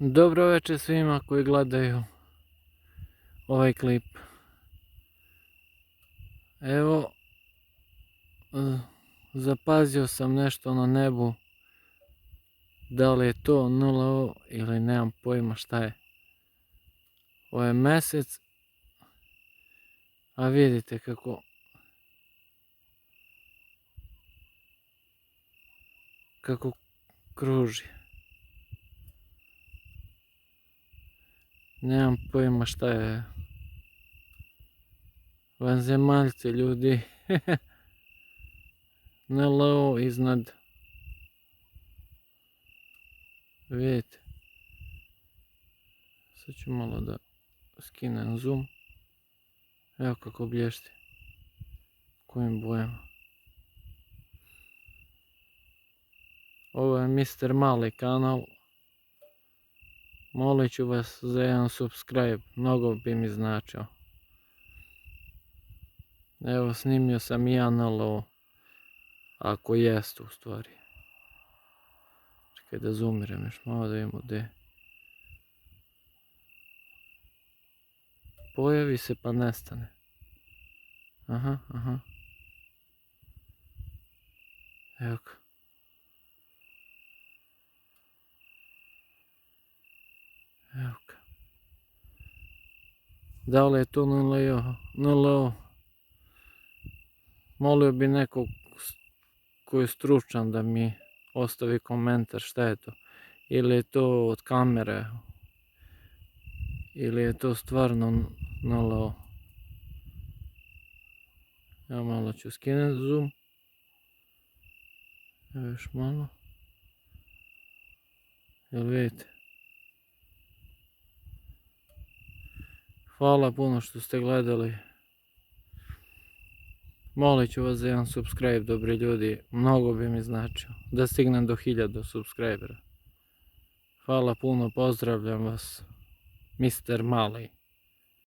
Dobro večer svima koji gledaju ovaj klip. Evo, zapazio sam nešto na nebu. Da li je to NLO ili nemam pojma šta je. Ovo je mjesec, a vidite kako kruži. Nemam pojma šta je. Vanzemaljci ljudi. NLO iznad. Vidite. Sad ću malo da skinem zoom. Evo kako blješti. Kojim bojama. Ovo je Mr. Mali kanal. Molit ću vas za jedan subscribe, mnogo bi mi značio. Evo, snimio sam i ja NLO, ako jest u stvari. Čekaj da zoomiram još malo da vidimo gdje. Pojavi se pa nestane. Aha. Evo ga. Evo ga. Da li je to NLO? Molio bi nekog koji je stručan da mi ostavi komentar šta je to. Ili je to od kamere. Ili je to stvarno NLO. Ja malo ću skinuti zoom. Evo još malo. Jel vidite? Hvala puno što ste gledali. Molit ću vas za jedan subscribe, dobri ljudi. Mnogo bi mi značio da stignem do 1000 subscribera. Hvala puno, pozdravljam vas. Mr. Mali.